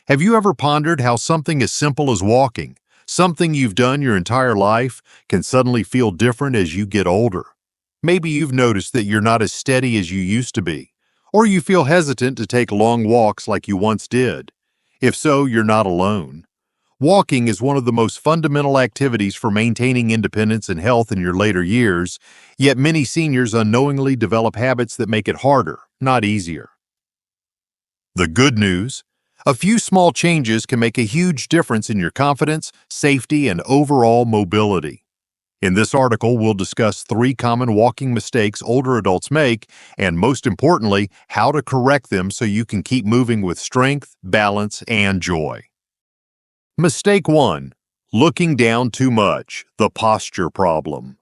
Have you ever pondered how something as simple as walking, something you've done your entire life, can suddenly feel different as you get older? Maybe you've noticed that you're not as steady as you used to be, or you feel hesitant to take long walks like you once did. If so, you're not alone. Walking is one of the most fundamental activities for maintaining independence and health in your later years, yet many seniors unknowingly develop habits that make it harder, not easier. The good news: a few small changes can make a huge difference in your confidence, safety, and overall mobility. In this article, we'll discuss 3 common walking mistakes older adults make, and most importantly, how to correct them so you can keep moving with strength, balance, and joy. Mistake 1. Looking down too much, the posture problem.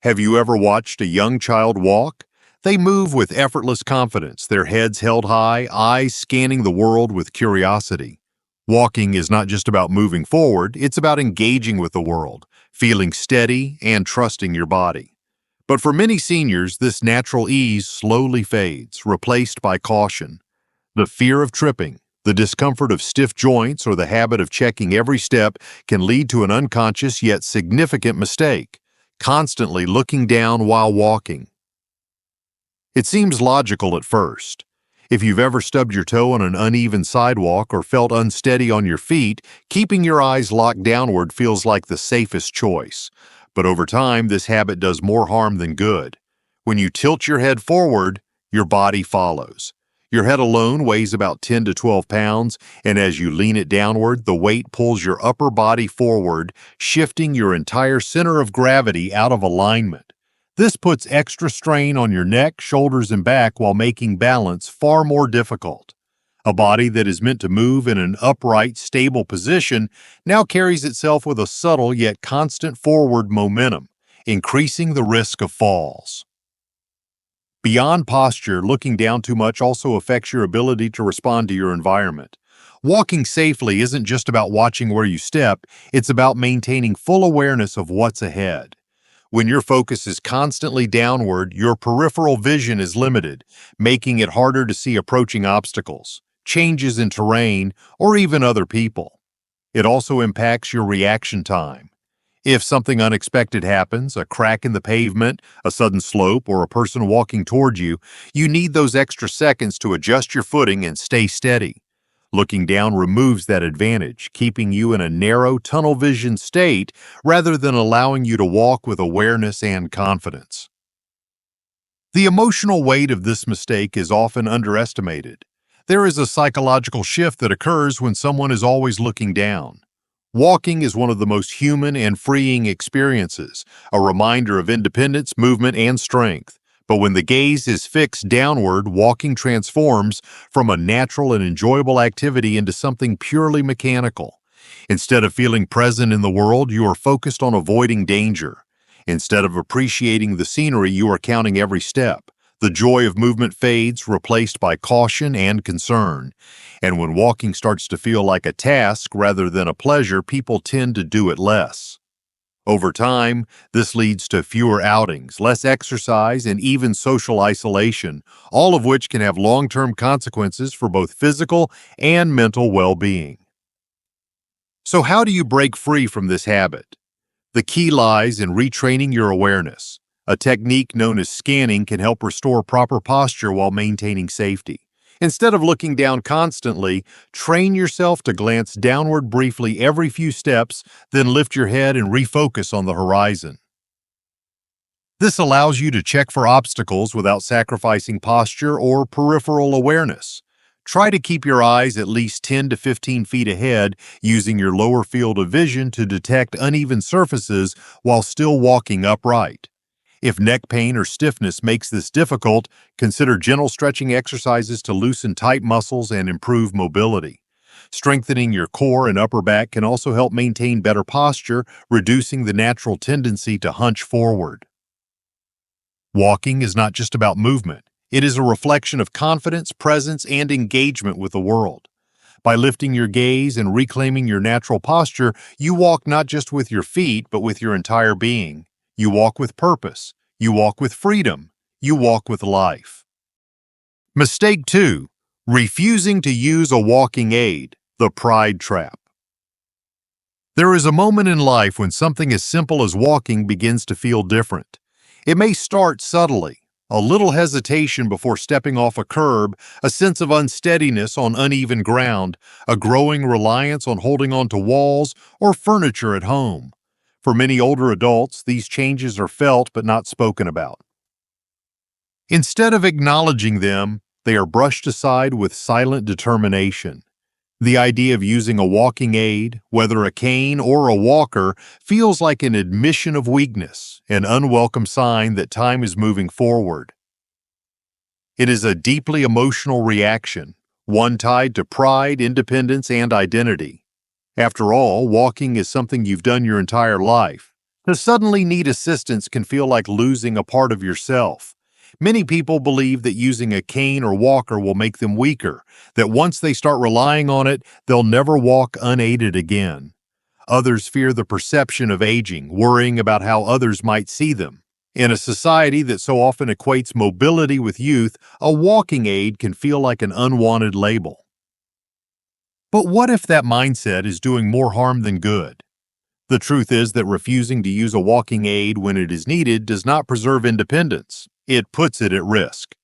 Have you ever watched a young child walk? They move with effortless confidence, their heads held high, eyes scanning the world with curiosity. Walking is not just about moving forward, it's about engaging with the world, feeling steady, and trusting your body. But for many seniors, this natural ease slowly fades, replaced by caution. The fear of tripping, the discomfort of stiff joints, or the habit of checking every step can lead to an unconscious yet significant mistake: constantly looking down while walking. It seems logical at first. If you've ever stubbed your toe on an uneven sidewalk or felt unsteady on your feet, keeping your eyes locked downward feels like the safest choice. But over time, this habit does more harm than good. When you tilt your head forward, your body follows. Your head alone weighs about 10 to 12 pounds, and as you lean it downward, the weight pulls your upper body forward, shifting your entire center of gravity out of alignment. This puts extra strain on your neck, shoulders, and back while making balance far more difficult. A body that is meant to move in an upright, stable position now carries itself with a subtle yet constant forward momentum, increasing the risk of falls. Beyond posture, looking down too much also affects your ability to respond to your environment. Walking safely isn't just about watching where you step, it's about maintaining full awareness of what's ahead. When your focus is constantly downward, your peripheral vision is limited, making it harder to see approaching obstacles, changes in terrain, or even other people. It also impacts your reaction time. If something unexpected happens, a crack in the pavement, a sudden slope, or a person walking toward you, you need those extra seconds to adjust your footing and stay steady. Looking down removes that advantage, keeping you in a narrow, tunnel vision state rather than allowing you to walk with awareness and confidence. The emotional weight of this mistake is often underestimated. There is a psychological shift that occurs when someone is always looking down. Walking is one of the most human and freeing experiences, a reminder of independence, movement, and strength. But when the gaze is fixed downward, walking transforms from a natural and enjoyable activity into something purely mechanical. Instead of feeling present in the world, you are focused on avoiding danger. Instead of appreciating the scenery, you are counting every step. The joy of movement fades, replaced by caution and concern. And when walking starts to feel like a task rather than a pleasure, people tend to do it less. Over time, this leads to fewer outings, less exercise, and even social isolation, all of which can have long-term consequences for both physical and mental well-being. So how do you break free from this habit? The key lies in retraining your awareness. A technique known as scanning can help restore proper posture while maintaining safety. Instead of looking down constantly, train yourself to glance downward briefly every few steps, then lift your head and refocus on the horizon. This allows you to check for obstacles without sacrificing posture or peripheral awareness. Try to keep your eyes at least 10 to 15 feet ahead, using your lower field of vision to detect uneven surfaces while still walking upright. If neck pain or stiffness makes this difficult, consider gentle stretching exercises to loosen tight muscles and improve mobility. Strengthening your core and upper back can also help maintain better posture, reducing the natural tendency to hunch forward. Walking is not just about movement. It is a reflection of confidence, presence, and engagement with the world. By lifting your gaze and reclaiming your natural posture, you walk not just with your feet, but with your entire being. You walk with purpose. You walk with freedom. You walk with life. Mistake 2. Refusing to use a walking aid, the pride trap. There is a moment in life when something as simple as walking begins to feel different. It may start subtly, a little hesitation before stepping off a curb, a sense of unsteadiness on uneven ground, a growing reliance on holding on to walls or furniture at home. For many older adults, these changes are felt but not spoken about. Instead of acknowledging them, they are brushed aside with silent determination. The idea of using a walking aid, whether a cane or a walker, feels like an admission of weakness, an unwelcome sign that time is moving forward. It is a deeply emotional reaction, one tied to pride, independence, and identity. After all, walking is something you've done your entire life. To suddenly need assistance can feel like losing a part of yourself. Many people believe that using a cane or walker will make them weaker, that once they start relying on it, they'll never walk unaided again. Others fear the perception of aging, worrying about how others might see them. In a society that so often equates mobility with youth, a walking aid can feel like an unwanted label. But what if that mindset is doing more harm than good? The truth is that refusing to use a walking aid when it is needed does not preserve independence. It puts it at risk.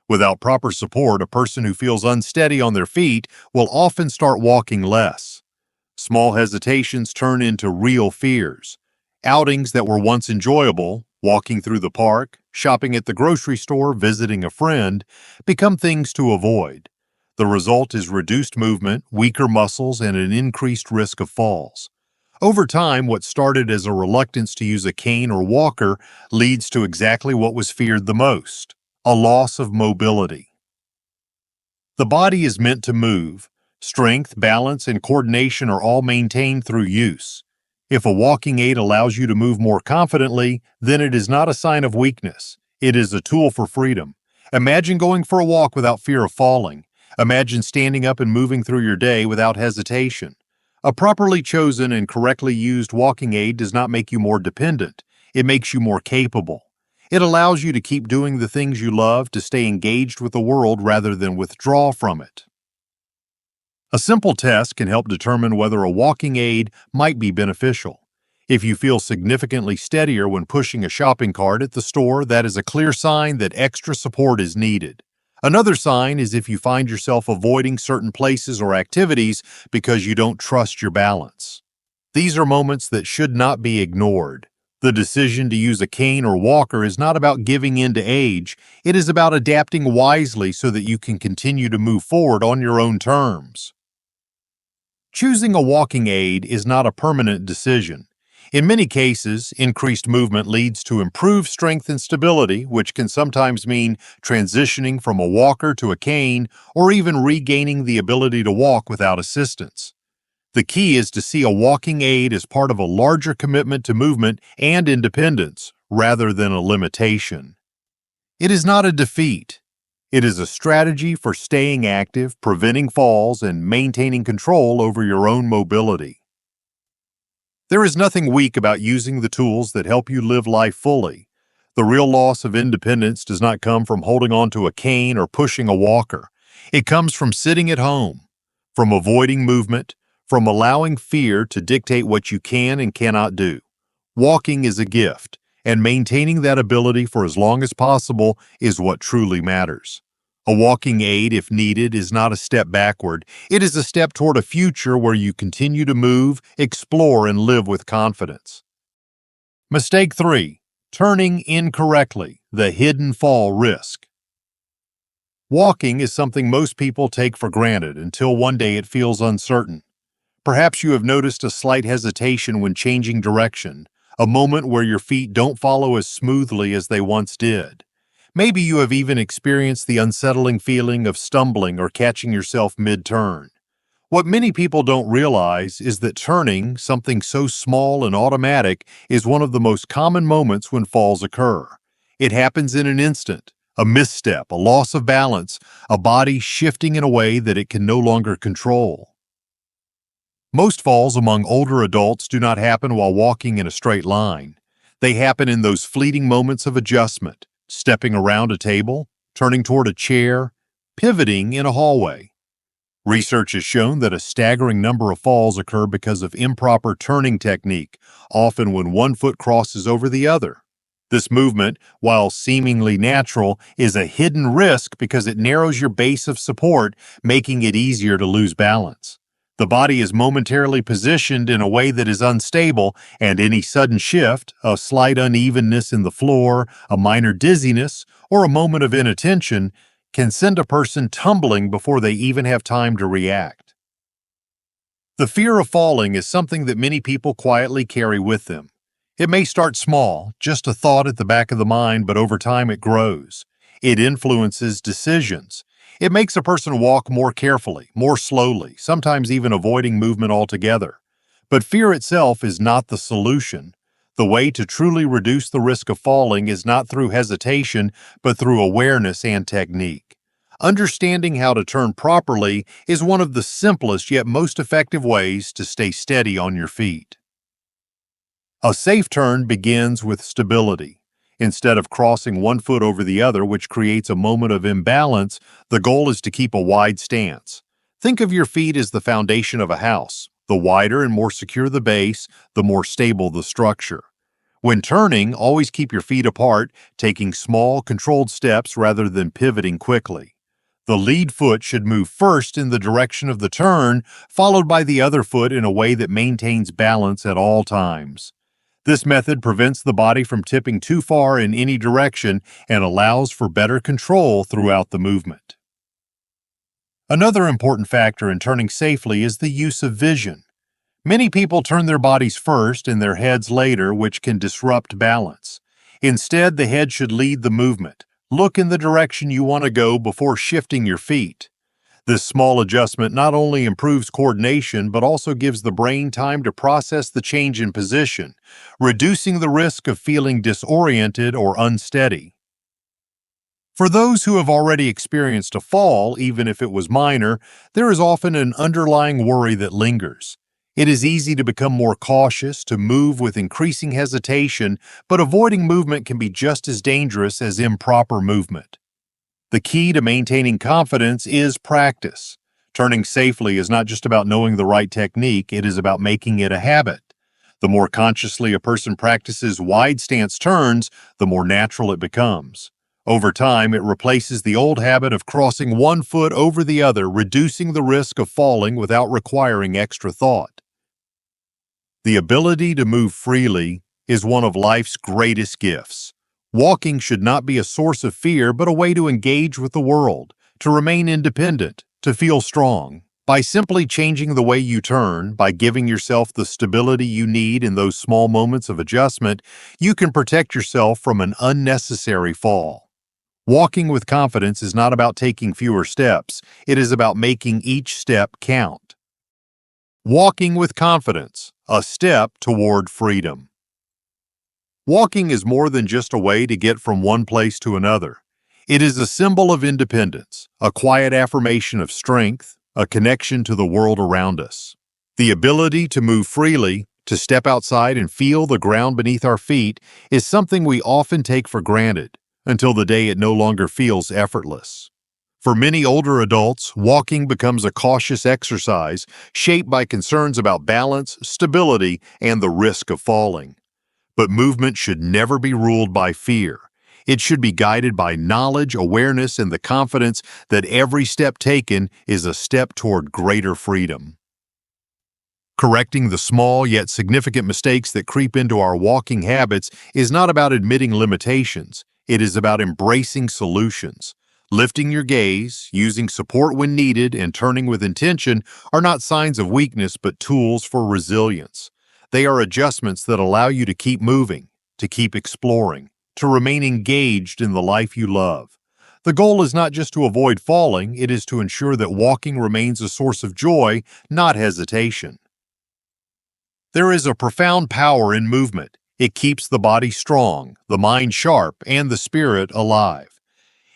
Without proper support, a person who feels unsteady on their feet will often start walking less. Small hesitations turn into real fears. Outings that were once enjoyable, walking through the park, shopping at the grocery store, visiting a friend, become things to avoid. The result is reduced movement, weaker muscles, and an increased risk of falls. Over time, what started as a reluctance to use a cane or walker leads to exactly what was feared the most: a loss of mobility. The body is meant to move. Strength, balance, and coordination are all maintained through use. If a walking aid allows you to move more confidently, then it is not a sign of weakness. It is a tool for freedom. Imagine going for a walk without fear of falling. Imagine standing up and moving through your day without hesitation. A properly chosen and correctly used walking aid does not make you more dependent. It makes you more capable. It allows you to keep doing the things you love, to stay engaged with the world rather than withdraw from it. A simple test can help determine whether a walking aid might be beneficial. If you feel significantly steadier when pushing a shopping cart at the store, that is a clear sign that extra support is needed. Another sign is if you find yourself avoiding certain places or activities because you don't trust your balance. These are moments that should not be ignored. The decision to use a cane or walker is not about giving in to age. It is about adapting wisely so that you can continue to move forward on your own terms. Choosing a walking aid is not a permanent decision. In many cases, increased movement leads to improved strength and stability, which can sometimes mean transitioning from a walker to a cane or even regaining the ability to walk without assistance. The key is to see a walking aid as part of a larger commitment to movement and independence, rather than a limitation. It is not a defeat. It is a strategy for staying active, preventing falls, and maintaining control over your own mobility. There is nothing weak about using the tools that help you live life fully. The real loss of independence does not come from holding on to a cane or pushing a walker. It comes from sitting at home, from avoiding movement, from allowing fear to dictate what you can and cannot do. Walking is a gift, and maintaining that ability for as long as possible is what truly matters. A walking aid, if needed, is not a step backward. It is a step toward a future where you continue to move, explore, and live with confidence. Mistake 3. Turning incorrectly, the hidden fall risk. Walking is something most people take for granted until one day it feels uncertain. Perhaps you have noticed a slight hesitation when changing direction, a moment where your feet don't follow as smoothly as they once did. Maybe you have even experienced the unsettling feeling of stumbling or catching yourself mid-turn. What many people don't realize is that turning, something so small and automatic, is one of the most common moments when falls occur. It happens in an instant, a misstep, a loss of balance, a body shifting in a way that it can no longer control. Most falls among older adults do not happen while walking in a straight line. They happen in those fleeting moments of adjustment, stepping around a table, turning toward a chair, pivoting in a hallway. Research has shown that a staggering number of falls occur because of improper turning technique, often when one foot crosses over the other. This movement, while seemingly natural, is a hidden risk because it narrows your base of support, making it easier to lose balance. The body is momentarily positioned in a way that is unstable, and any sudden shift, a slight unevenness in the floor, a minor dizziness, or a moment of inattention can send a person tumbling before they even have time to react. The fear of falling is something that many people quietly carry with them. It may start small, just a thought at the back of the mind, but over time it grows. It influences decisions. It makes a person walk more carefully, more slowly, sometimes even avoiding movement altogether. But fear itself is not the solution. The way to truly reduce the risk of falling is not through hesitation, but through awareness and technique. Understanding how to turn properly is one of the simplest yet most effective ways to stay steady on your feet. A safe turn begins with stability. Instead of crossing one foot over the other, which creates a moment of imbalance, the goal is to keep a wide stance. Think of your feet as the foundation of a house. The wider and more secure the base, the more stable the structure. When turning, always keep your feet apart, taking small, controlled steps rather than pivoting quickly. The lead foot should move first in the direction of the turn, followed by the other foot in a way that maintains balance at all times. This method prevents the body from tipping too far in any direction and allows for better control throughout the movement. Another important factor in turning safely is the use of vision. Many people turn their bodies first and their heads later, which can disrupt balance. Instead, the head should lead the movement. Look in the direction you want to go before shifting your feet. This small adjustment not only improves coordination but also gives the brain time to process the change in position, reducing the risk of feeling disoriented or unsteady. For those who have already experienced a fall, even if it was minor, there is often an underlying worry that lingers. It is easy to become more cautious, to move with increasing hesitation, but avoiding movement can be just as dangerous as improper movement. The key to maintaining confidence is practice. Turning safely is not just about knowing the right technique, it is about making it a habit. The more consciously a person practices wide stance turns, the more natural it becomes. Over time, it replaces the old habit of crossing one foot over the other, reducing the risk of falling without requiring extra thought. The ability to move freely is one of life's greatest gifts. Walking should not be a source of fear, but a way to engage with the world, to remain independent, to feel strong. By simply changing the way you turn, by giving yourself the stability you need in those small moments of adjustment, you can protect yourself from an unnecessary fall. Walking with confidence is not about taking fewer steps, it is about making each step count. Walking with confidence, a step toward freedom. Walking is more than just a way to get from one place to another. It is a symbol of independence, a quiet affirmation of strength, a connection to the world around us. The ability to move freely, to step outside and feel the ground beneath our feet, is something we often take for granted, until the day it no longer feels effortless. For many older adults, walking becomes a cautious exercise shaped by concerns about balance, stability, and the risk of falling. But movement should never be ruled by fear. It should be guided by knowledge, awareness, and the confidence that every step taken is a step toward greater freedom. Correcting the small yet significant mistakes that creep into our walking habits is not about admitting limitations. It is about embracing solutions. Lifting your gaze, using support when needed, and turning with intention are not signs of weakness but tools for resilience. They are adjustments that allow you to keep moving, to keep exploring, to remain engaged in the life you love. The goal is not just to avoid falling, it is to ensure that walking remains a source of joy, not hesitation. There is a profound power in movement. It keeps the body strong, the mind sharp, and the spirit alive.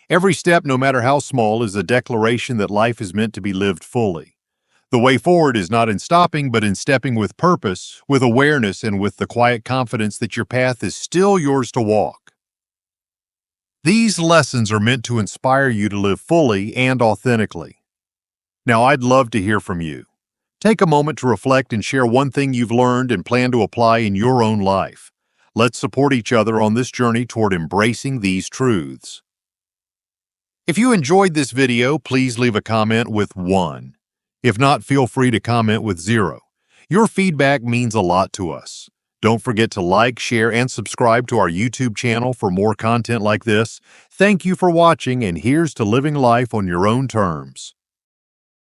Every step, no matter how small, is a declaration that life is meant to be lived fully. The way forward is not in stopping, but in stepping with purpose, with awareness, and with the quiet confidence that your path is still yours to walk. These lessons are meant to inspire you to live fully and authentically. Now, I'd love to hear from you. Take a moment to reflect and share one thing you've learned and plan to apply in your own life. Let's support each other on this journey toward embracing these truths. If you enjoyed this video, please leave a comment with 1. If not, feel free to comment with 0. Your feedback means a lot to us. Don't forget to like, share, and subscribe to our YouTube channel for more content like this. Thank you for watching, and here's to living life on your own terms.